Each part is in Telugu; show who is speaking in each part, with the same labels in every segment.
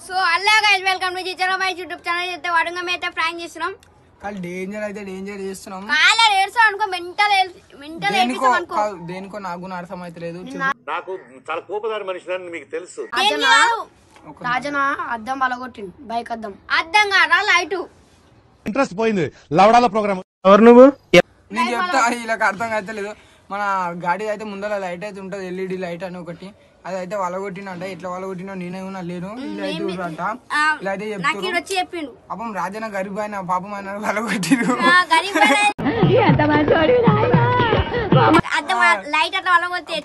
Speaker 1: So hello guys welcome to జిచరో మై యూట్యూబ్ ఛానల్. అయితే వడంగా అయితే ప్రాంక్ చేస్తున్నాం.
Speaker 2: కాల్ డేంజర్ అయితే డేంజర్ చేస్తున్నాం.
Speaker 1: కాలే ఏడ్సా అనుకో మెంటల్ ఏడిపిస్తాం అనుకో.
Speaker 2: దేనికో నాకు అర్థం అయితలేదు.
Speaker 3: నాకు చాలా కోపదారి మనిషిని మీకు తెలుసు.
Speaker 4: రాజనా అద్దం పలగొట్టిండు బైక్ అద్దం.
Speaker 1: అద్దం కాదా లైట్
Speaker 5: ఇంట్రెస్ట్ పోయింది లవడాల ప్రోగ్రామ్.
Speaker 2: ఎవరు నువ్వు? నేను చెప్తా వీళ్ళకి అర్థం అయితలేదు. మన గాడి అయితే ముందర లైట్ అయితే ఉంటది, ఎల్ఈడి లైట్ అని ఒకటి. అది అయితే వలగొట్టినంట. ఎట్లా వలగొట్టినో నేనే ఉన్నా లేను. ఇలా అయితే ఊరంట ఇలా అయితే చెప్తారు. పాపం రాజన్న గరీబ్ ఆయన పాపం ఆయన వలగొట్టిరు.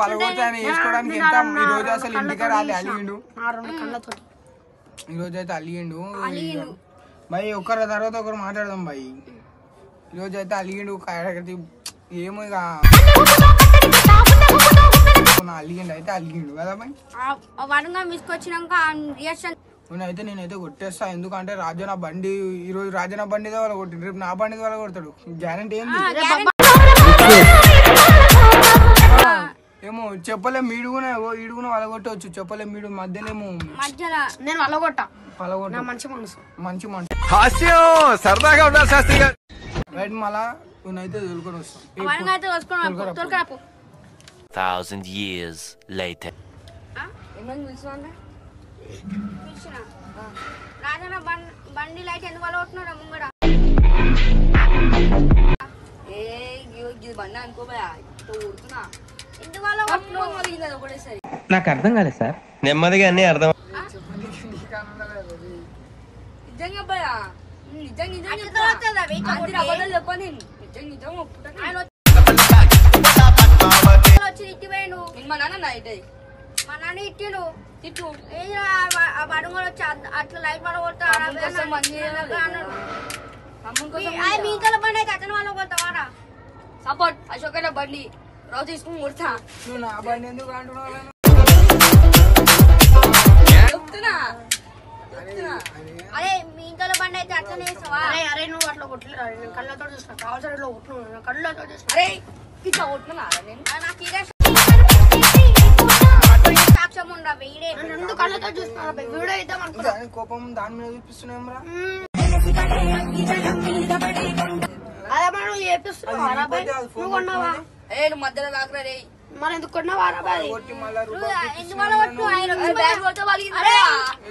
Speaker 2: పలగొట్టి ఆయన వేసుకోవడానికి ఎంత ఈ రోజు అసలు ఇంటికే రాలే. అలిగిండు ఈ రోజు అయితే అలిగిండు. భయ్ ఒకరి తర్వాత ఒకరు మాట్లాడదాం భయ్. ఈ రోజు అయితే అలిగిండు. ఏమో ఇక అలిగిండు అయితే అలిగిండు కదా భయ్.
Speaker 1: వడంగా మిస్కొచ్చినాక
Speaker 2: నేనైతే కొట్టేస్తా. ఎందుకంటే రాజన్న బండి ఈ రోజు రాజన్న బండి వాళ్ళ కొట్టి రేపు నా బండి వాళ్ళ కొడతాడు. గ్యారంటీ ఏంది ఏమో చెప్పలే. మీడుగునే ఈడుగున వాళ్ళ కొట్టవచ్చు. చెప్పలే మీడు మధ్యనేమో
Speaker 4: నేను వలగొట్ట
Speaker 2: పలగొట్ట.
Speaker 4: మంచి మనసు
Speaker 2: మంచి మంట
Speaker 5: సరదాగా ఉండాలి శాస్త్రి గారు.
Speaker 2: రైట్ మళ్ళా నేనైతే తోలుకొని వస్తాం.
Speaker 6: 1000 years later.
Speaker 1: రాజన్న బండి లైట్ ఎందుకు వల్ల కొట్టినాడు ముంగడ? బండి అనుకోబోయా ఎందుకు వల్ల ఒకటేసారి
Speaker 7: నాకు అర్థం కాలేదు సార్. నెమ్మదిగా అన్ని అర్థం.
Speaker 1: నిజంగా భయా నిజంగా వచ్చి ఇట్టిపోయాను. మా నాన్న ఇట్టిండు తిట్టు బడుగోడు వచ్చి అట్లా లైట్ వల్ల కొడతాడు. మీతో బండి అయితే అతని వల్ల కొడతావారా? సపోర్ట్ అశోక్ బండి రోజు తీసుకుని కొడతా.
Speaker 2: నువ్వు నా బండి ఎందుకు అంటున్నావు?
Speaker 1: అరే మీ ఇంట్లో బండి అయితే అట్లనే వేస్తావా?
Speaker 4: అరే నువ్వు అట్లా కొట్టలేదు. నేను కళ్ళతో చూసిన కావాల్సిన ఇట్లా కొట్టిన కళ్ళతో చూసిన.
Speaker 1: అరే ఇట్లా కొట్టున్నా నేను నాకు ఇదే సాక్ష్యం ఉండా వీడే
Speaker 4: రెండు కళ్ళతో చూస్తున్నా. వీడియో ఇద్దాం అనుకున్నా.
Speaker 2: కోపం దాని మీద చూపిస్తున్నాం.
Speaker 4: అదే మనం చేపిస్తున్నావా? నువ్వు కొన్నావా?
Speaker 1: నువ్వు మధ్యలో రాకరా రే.
Speaker 4: మరి ఎందుకు కొన్నావా?
Speaker 1: ఎందువల్ల కొట్టు?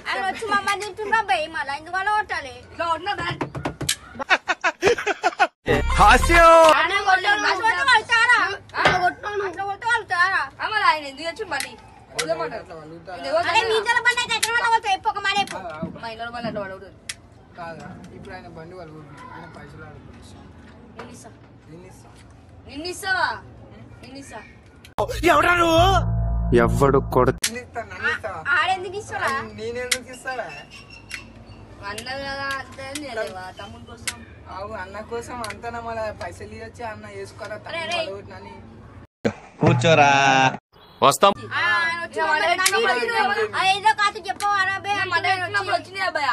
Speaker 1: ఆయన వచ్చి మమ్మల్ని తింటున్నా భయ్. మళ్ళీ ఎందువల్ల కొట్టాలి? ఇట్లా కొట్టినా బ్యాగ్ ఆయన ఎందుకు వచ్చి బండి
Speaker 2: కాదా ఇప్పుడు ఆయన బండి వాళ్ళు ఆయన పైసలు
Speaker 1: నిన్నిస్తావా?
Speaker 5: ఎవడు కొడ
Speaker 1: ఆడెందుకు ఇస్తారా?
Speaker 2: నేనెందుకు ఇస్తారా?
Speaker 1: అన్న కదా అంతే తమ్ముడి కోసం.
Speaker 2: అన్న కోసం అంతా మళ్ళీ పైసలు ఇవ్వచ్చు. అన్న వేసుకోరా అని
Speaker 7: కూర్చోరా వస్తాం.
Speaker 1: ఏదో కాదు చెప్పవారా? వచ్చినాయి భయ.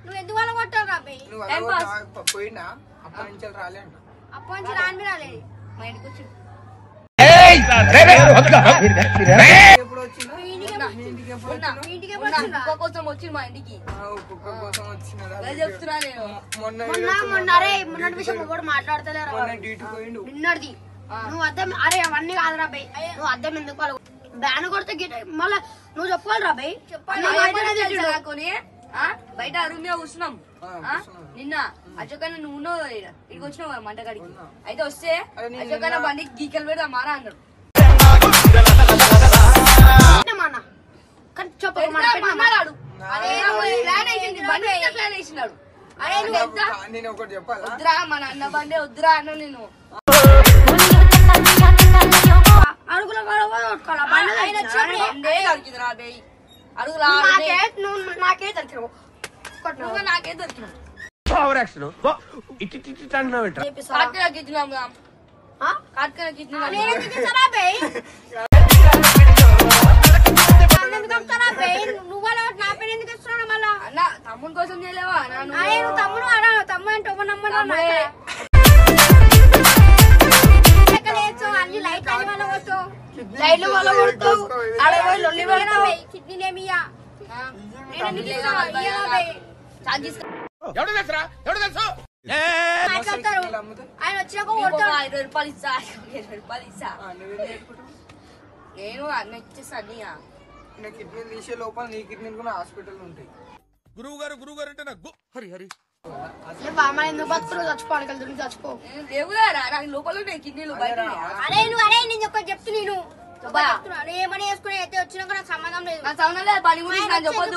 Speaker 1: నువ్వు ఎందుకు వల్ల కొట్టావు రాబే?
Speaker 2: పోయినా అప్పటి నుంచి రాలే అంట.
Speaker 1: అప్పటి నుంచి రాని రాలేదు. మా ఇంటికి వచ్చి
Speaker 2: ఎప్పుడు వచ్చిందా?
Speaker 1: కుక్క కోసం వచ్చి మా ఇంటికి
Speaker 2: కుక్క కోసం వచ్చిన
Speaker 1: చెప్తున్నా నేను.
Speaker 4: మొన్నటి విషయం కూడా మాట్లాడతలేరు.
Speaker 2: డ్యూటీ పోయిండు
Speaker 4: నిన్నది నువ్వు అద్దం. అరే అవన్నీ కాదు రాబాయ్. నువ్వు అద్దం ఎందుకు వాళ్ళు బ్యాన్ కొడితే మళ్ళా నువ్వు చెప్పాలి రాబాయ్.
Speaker 1: చెప్పాలి బయట రూమ్ మీద కూర్చున్నాం. నిన్న అశోకన్న నువ్వు ఇక్కడికి వచ్చినావు మంటగాడికి. అయితే వస్తే అశోకన్న బండి గీకలు పెడతా మారా అన్నాడు. ప్లాన్ వేసినాడు. అరే
Speaker 2: నేను ఒకటి చెప్పాలా?
Speaker 1: వద్దురా మన అన్న బండి వద్దురా అన్న. నేను అడుగులో అడుగులా
Speaker 4: నాకే దొరికినావు.
Speaker 1: నాకే దొరికినావు. తమ్ముడు కోసం చేయలేవా? తమ్ముడు తమ్ముడు అంటే అన్ని లైట్ లైట్లు వల్ల కొడుతావు. కిడ్నీ
Speaker 4: నేను ఎందుకు ఇస్తాను? ఇయ్యరా బై.
Speaker 1: చార్జ్ తీసుకో.
Speaker 4: మాట్లాడతారు. ఆయన వచ్చినాక కొడతాడు.
Speaker 1: 20 రూపాయలు ఇస్తా 20 రూపాయలు ఇస్తా. నేను అన్న ఇచ్చేస్తా అన్నయ్య.
Speaker 2: కిడ్నీ తీసే లోపల నీ కిడ్నీ కూడా హాస్పిటల్ ఉంటాయి.
Speaker 4: ఏ బామ్మ ఎందుకు బతుకులు చచ్చిపోవాలి కదా నువ్వు చచ్చిపో.
Speaker 1: లేవుగా నాకు లోపల ఉన్నాయి కిడ్నీలు బయట ఉన్నాయా?
Speaker 4: అరే నేను ఒకటి చెప్తు నేను ఏమని వేసుకుని అయితే వచ్చినాక నాకు సంబంధం లేదు.
Speaker 1: నా సంబంధం లేదు పని గురించి నాకు చెప్పొద్దు.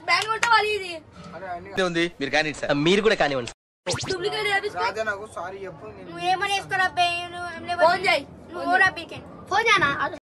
Speaker 1: బ్యాన్ కొట్టే వాళ్ళు ఇది
Speaker 2: అరే అన్ని
Speaker 7: ఉంది మీరు కానీ మీరు కూడా కానివ్వండి.
Speaker 1: డూప్లికేట్ చేపించుకో.
Speaker 2: రాజా నాకు సారీ చెప్పు.
Speaker 4: నువ్వు ఏమని వేసుకోరా
Speaker 1: ఫోన్ చేయి.
Speaker 4: నువ్వు ఫోన్ చేయనా